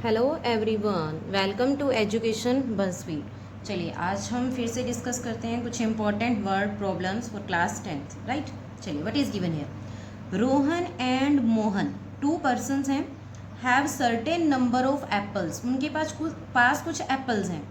Hello everyone, welcome to education बसवी। चलिए आज हम फिर से डिस्कस करते हैं कुछ important word problems for class 10th, right. चलिए, what is given here? Rohan and Mohan, two persons हैं, have certain number of apples. उनके पास कुछ एप्पल्स हैं।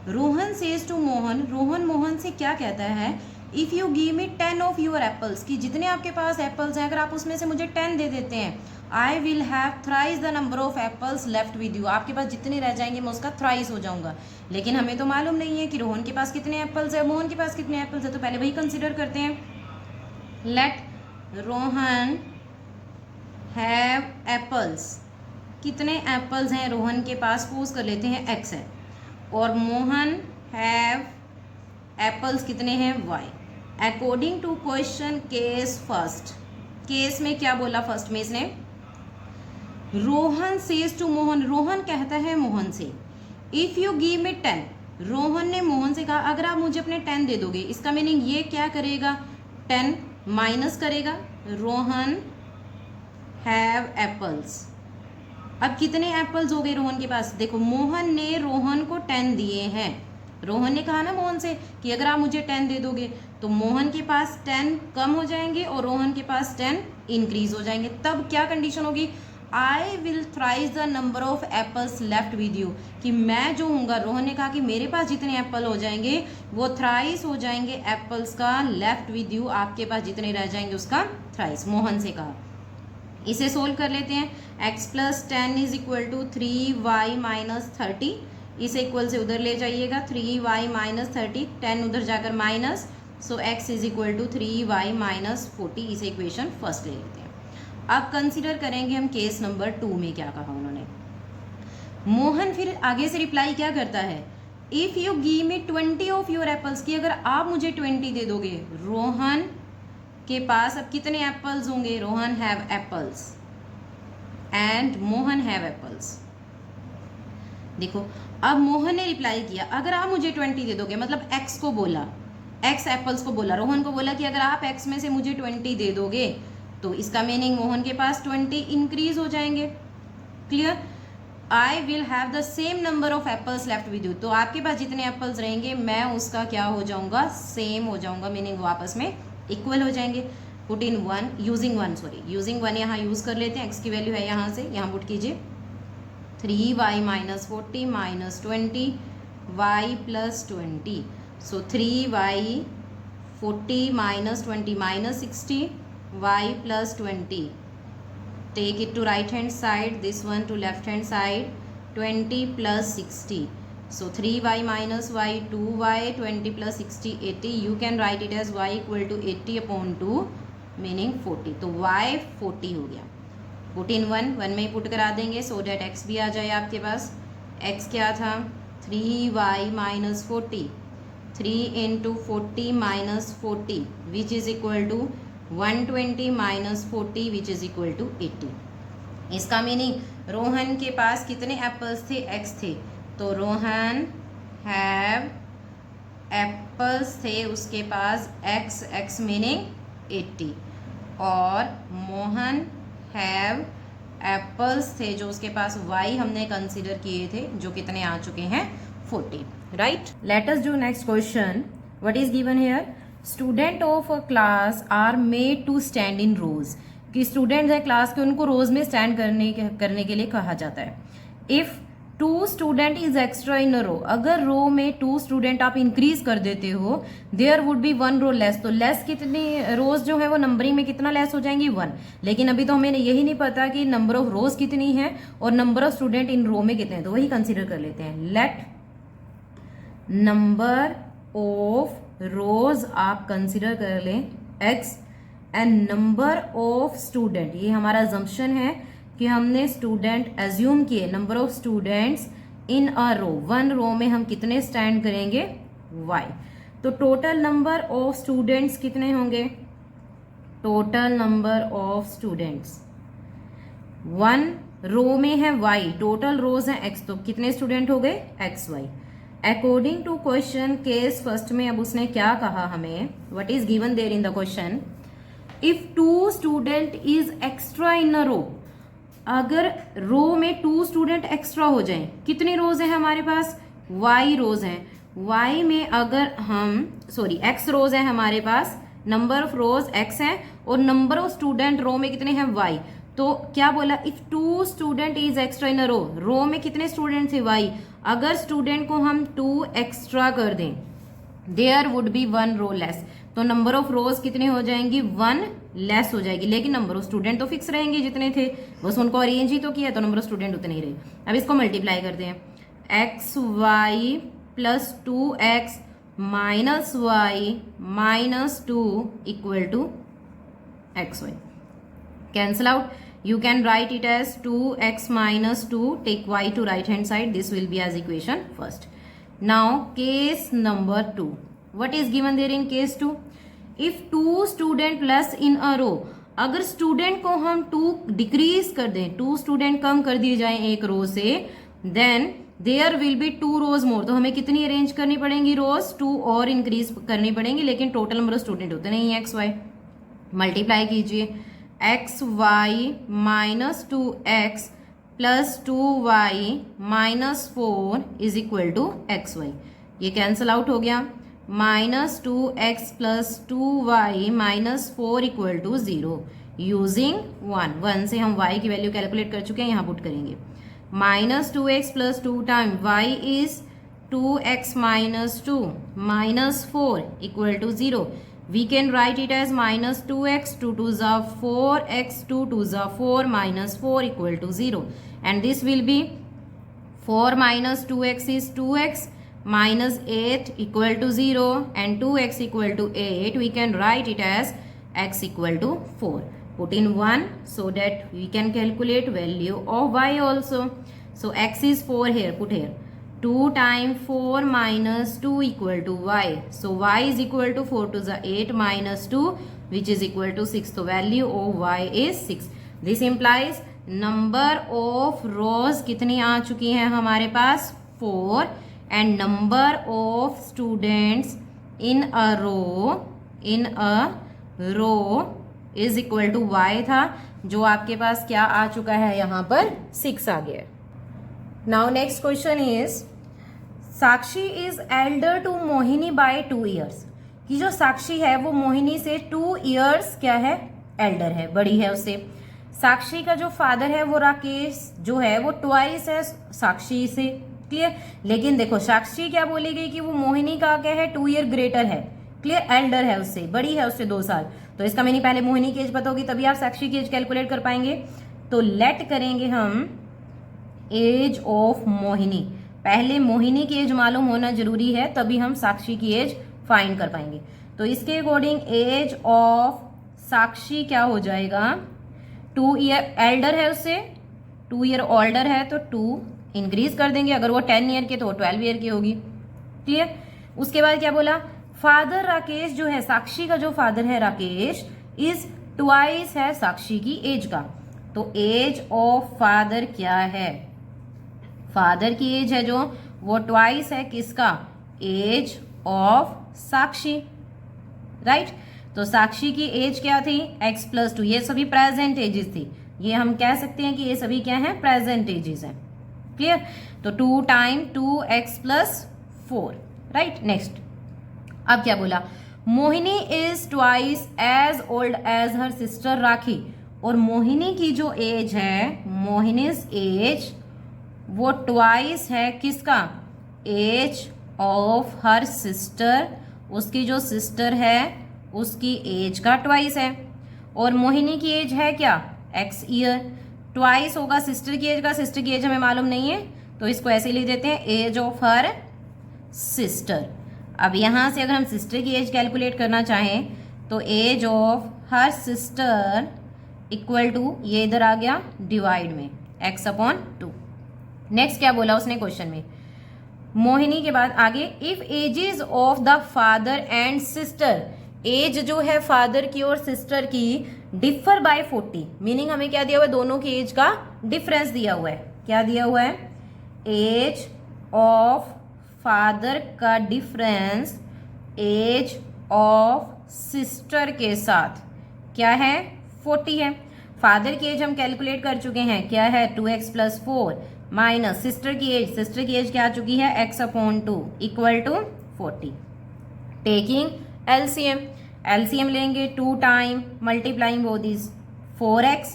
रोहन सेज टू मोहन, रोहन मोहन से क्या कहता है? If you give me 10 of your apples, कि जितने आपके पास एप्पल्स हैं अगर आप उसमें से मुझे 10 दे देते हैं, I will have thrice the number of apples left with you. आपके पास जितने रह जाएंगे मैं उसका थ्राइस हो जाऊंगा। लेकिन हमें तो मालूम नहीं है कि रोहन के पास कितने एप्पल्स है, मोहन के पास कितने एप्पल्स है, तो पहले वही कंसिडर करते हैं। लेट रोहन हैव एप्पल्स, कितने एप्पल्स हैं रोहन के पास, सपोज कर लेते हैं x है, और मोहन हैव एप्पल्स कितने हैं, y। According to question case first, case में क्या बोला फर्स्ट में इसने? रोहन सेज टू मोहन, रोहन कहता है मोहन से, if you give me 10, Rohan ने मोहन से कहा अगर आप मुझे अपने 10 दे दोगे। इसका मीनिंग ये क्या करेगा? 10 माइनस करेगा, रोहन हैव एप्पल्स। अब कितने एप्पल्स हो गए रोहन के पास? देखो, मोहन ने रोहन को 10 दिए हैं। रोहन ने कहा ना मोहन से कि अगर आप मुझे 10 दे दोगे, तो मोहन के पास 10 कम हो जाएंगे और रोहन के पास 10 इंक्रीज हो जाएंगे। तब क्या कंडीशन होगी? I will thrice the number of apples left with you, कि मैं जो हूँगा, रोहन ने कहा कि मेरे पास जितने एप्पल हो जाएंगे वो थ्राइस हो जाएंगे एप्पल्स का, लेफ्ट विद यू आपके पास जितने रह जाएंगे उसका थ्राइस, मोहन से कहा। इसे सोल्व कर लेते हैं। x plus 10 is equal to 3y minus 30, इसे इक्वल से उधर ले जाइएगा, 3y माइनस 30, 10 उधर जाकर minus, so x is equal to 3y minus 40, इसे इक्वेशन फर्स्ट ले लेते हैं। अब कंसिडर करेंगे हम केस नंबर 2 में क्या कहा उन्होंने। मोहन फिर आगे से रिप्लाई क्या करता है? If you give me 20 of your apples, की अगर आप मुझे 20 दे दोगे। रोहन के पास अब कितने एप्पल्स होंगे? Rohan have apples and Mohan have apples. देखो, अब मोहन ने रिप्लाई किया अगर आप मुझे 20 दे दोगे, मतलब x को बोला, x एप्पल्स को बोला, रोहन को बोला कि अगर आप x में से मुझे 20 दे दोगे, तो इसका मीनिंग मोहन के पास 20 इंक्रीज हो जाएंगे। Clear? I will have the same number of apples left with you, तो आपके पास जितने एप्पल्स रहेंगे मैं उसका क्या हो जाऊंगा? सेम हो जाऊंगा, मीनिंग वो आपस में इक्वल हो जाएंगे। पुट इन 1 यूजिंग 1 यहाँ यूज़ कर लेते हैं। x की वैल्यू है यहाँ से, यहाँ पुट कीजिए, 3y minus 40 minus 20 y plus 20, so 3y 40 minus 20 minus 60 y plus 20, take it to right hand side, this one to left hand side, 20 plus 60, so 3y minus y 2y, 20 plus 60 80, you can write it as y equal to 80 upon 2 meaning 40, तो y 40 हो गया। Put in 1 में ही put करा देंगे सो date x भी आ जाए आपके पास। x क्या था? 3y minus 40, 3 into 40 minus 40 which is equal to 120 minus 40 which is equal to 80। इसका मीनिंग रोहन के पास कितने एप्पल्स थे? x थे, तो रोहन हैव एप्पल्स थे उसके पास x मीनिंग 80, और मोहन हैव एप्पल्स थे जो उसके पास y हमने कंसिडर किए थे, जो कितने आ चुके हैं? 40, right. Let us do next question. What is given here? Student of a class are made to stand in rows, कि स्टूडेंट्स हैं क्लास के, उनको रोज में स्टैंड करने के लिए कहा जाता है। If 2 student is extra in a row, अगर रो में 2 स्टूडेंट आप इंक्रीज कर देते हो, there would be 1 row less, तो लेस कितनी रोज जो है वो नंबरिंग में कितना लेस हो जाएंगी? 1। लेकिन अभी तो हमें यही नहीं पता कि नंबर ऑफ रोज कितनी है और नंबर ऑफ स्टूडेंट इन रो में कितने हैं, तो वही कंसिडर कर लेते हैं। लेट नंबर ऑफ रोज आप कंसिडर कर लें x and number of student, ये हमारा अजम्पशन है कि हमने स्टूडेंट एज्यूम किए, number of students in a रो, 1 रो में हम कितने स्टैंड करेंगे? y। तो टोटल नंबर ऑफ स्टूडेंट्स कितने होंगे? टोटल नंबर ऑफ स्टूडेंट्स 1 रो में है y, टोटल रोज हैं x, तो कितने स्टूडेंट हो गए? xy। According to question case first में अब उसने क्या कहा हमें? What is given there in the question? If 2 student is extra in a row, अगर रो में 2 स्टूडेंट एक्स्ट्रा हो जाएं, कितनी रोज है हमारे पास, y रोज हैं, y में अगर हम x रोज है हमारे पास, नंबर ऑफ रोज x है और नंबर ऑफ स्टूडेंट रो में कितने हैं y। तो क्या बोला, if 2 student is extra in a रो में कितने स्टूडेंट थे y, अगर स्टूडेंट को हम 2 एक्स्ट्रा कर दें there would be 1 row less, तो नंबर ऑफ रोज कितने हो जाएंगी, 1 लेस हो जाएगी, लेकिन नंबर ऑफ स्टूडेंट तो फिक्स रहेंगे जितने थे, बस उनको अरेंज ही तो किया तो नंबर ऑफ स्टूडेंट उतने ही रहे। अब इसको मल्टीप्लाई करते हैं, X Y plus 2x minus Y minus 2 equal to X Y, cancel out, you can write it as 2x minus 2, take y to right hand side, this will be as equation first. Now case number 2, what is given there in case 2, if 2 student less in a row, अगर student को हम 2 decrease कर दें, 2 student कम कर दिए जाएं एक रो से, देन देयर विल बी 2 रोज मोर, तो हमें कितनी अरेंज करनी पड़ेंगी रोज, 2 और इंक्रीज करनी पड़ेंगी, लेकिन टोटल नंबर ऑफ स्टूडेंट होते नहीं है एक्स वाई। मल्टीप्लाई कीजिए, X Y minus 2x plus 2y minus 4 is equal to X Y, ये कैंसल आउट हो गया, minus 2x plus 2y minus 4 equal to 0, using 1 से हम y की वैल्यू कैलकुलेट कर चुके हैं, यहाँ पुट करेंगे, minus 2x plus 2 time y is 2x minus 2 minus 4 equal to 0, we can write it as minus 2x, 2 2s are 4x, 2 2s are 4 minus 4 equal to 0, and this will be 4 minus 2x is 2x minus 8 equal to 0 and 2x equal to 8, we can write it as x equal to 4, put in 1 so that we can calculate value of y also. So x is 4 here, put here, 2 times 4 minus 2 equal to y. So y is equal to 4 to the 8 minus 2 which is equal to 6. So value of y is 6. This implies number of rows कितनी आ चुकी हैं हमारे पास 4 and number of students in a row is equal to y था, जो आपके पास क्या आ चुका है यहाँ पर 6 आ गया। Now next question is Sakshi is elder to Mohini by 2 years, कि जो साक्षी है वो मोहिनी से 2 years क्या है, एल्डर है, बड़ी है उससे। साक्षी का जो फादर है वो राकेश जो है वो ट्वाइस है साक्षी से, क्लियर। लेकिन देखो साक्षी क्या बोली गई कि वो मोहिनी का क्या है 2 year ग्रेटर है, क्लियर, एल्डर है उससे, बड़ी है उससे 2 साल। तो इसका मीनिंग पहले मोहिनी की एज पता होगी तभी आप साक्षी की एज कैलकुलेट कर पाएंगे। तो लेट करेंगे हम एज ऑफ मोहिनी, पहले मोहिनी की एज मालूम होना जरूरी है तभी हम साक्षी की एज फाइंड कर पाएंगे। तो इसके अकॉर्डिंग एज ऑफ साक्षी क्या हो जाएगा, 2 year एल्डर है उससे, 2 year ओल्डर है तो 2 इंक्रीज कर देंगे, अगर वो 10 year की तो 12 year की होगी, क्लियर। उसके बाद क्या बोला, फादर राकेश जो है, साक्षी का जो फादर है राकेश इज ट्वाइस है साक्षी की एज का। तो एज ऑफ फादर क्या है, फादर की एज है जो वो ट्वाइस है किसका, एज ऑफ साक्षी, राइट। तो साक्षी की एज क्या थी, x प्लस 2, ये सभी प्रेजेंट एजेस थी, ये हम कह सकते हैं कि ये सभी क्या है, प्रेजेंट एजेस हैं, क्लियर। तो 2 time 2x plus 4, right. Next अब क्या बोला, Mohini is twice as old as her sister Rakhi, और मोहिनी की जो एज है, मोहिनीज एज वो ट्वाइस है किसका, एज ऑफ हर सिस्टर, उसकी जो सिस्टर है उसकी एज का ट्वाइस है। और मोहिनी की एज है क्या, x ईयर, ट्वाइस होगा सिस्टर की एज का, सिस्टर की एज हमें मालूम नहीं है तो इसको ऐसे लिख देते हैं, एज ऑफ हर सिस्टर। अब यहाँ से अगर हम सिस्टर की एज कैलकुलेट करना चाहें तो age of her sister equal to, ये इधर आ गया डिवाइड में x अपॉन 2। नेक्स्ट क्या बोला उसने क्वेश्चन में, मोहिनी के बाद आगे, if ages of the father and sister, age जो है फादर की और सिस्टर की डिफर बाय 40, मीनिंग हमें क्या दिया हुआ है, दोनों की एज का डिफरेंस दिया हुआ है, क्या दिया हुआ है, एज ऑफ फादर का डिफरेंस एज ऑफ सिस्टर के साथ क्या है, 40 है। फादर की एज हम कैलकुलेट कर चुके हैं, क्या है 2x + 4 माइनस सिस्टर की एज क्या आ चुकी है x/2 equal to 40। Taking LCM लेंगे 2 time multiplying both this 4x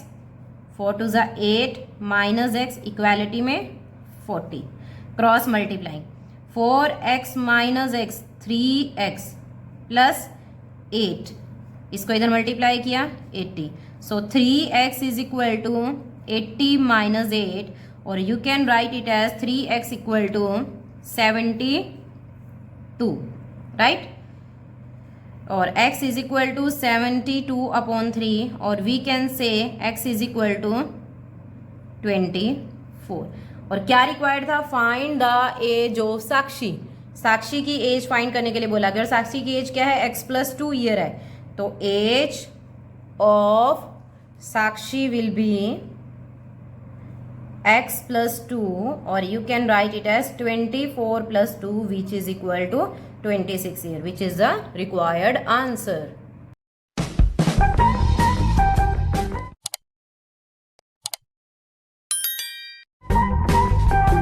4 2 ज़ा 8 माइनस x इक्वालिटी में 40 cross multiplying 4x minus x 3x plus 8 इसको इधर मल्टीप्लाई किया 80 so 3x is equal to 80 minus 8 और you can write it as 3x equal to 72 right और x is equal to 72/3 और we can say x is equal to 24 और क्या required था find the age of Sakshi की age find करने के लिए बोला गया और साक्षी की एज क्या है x + 2 ईयर है तो age of Sakshi will be x + 2 और you can write it as 24 + 2 which is equal to 26 here which is the required answer.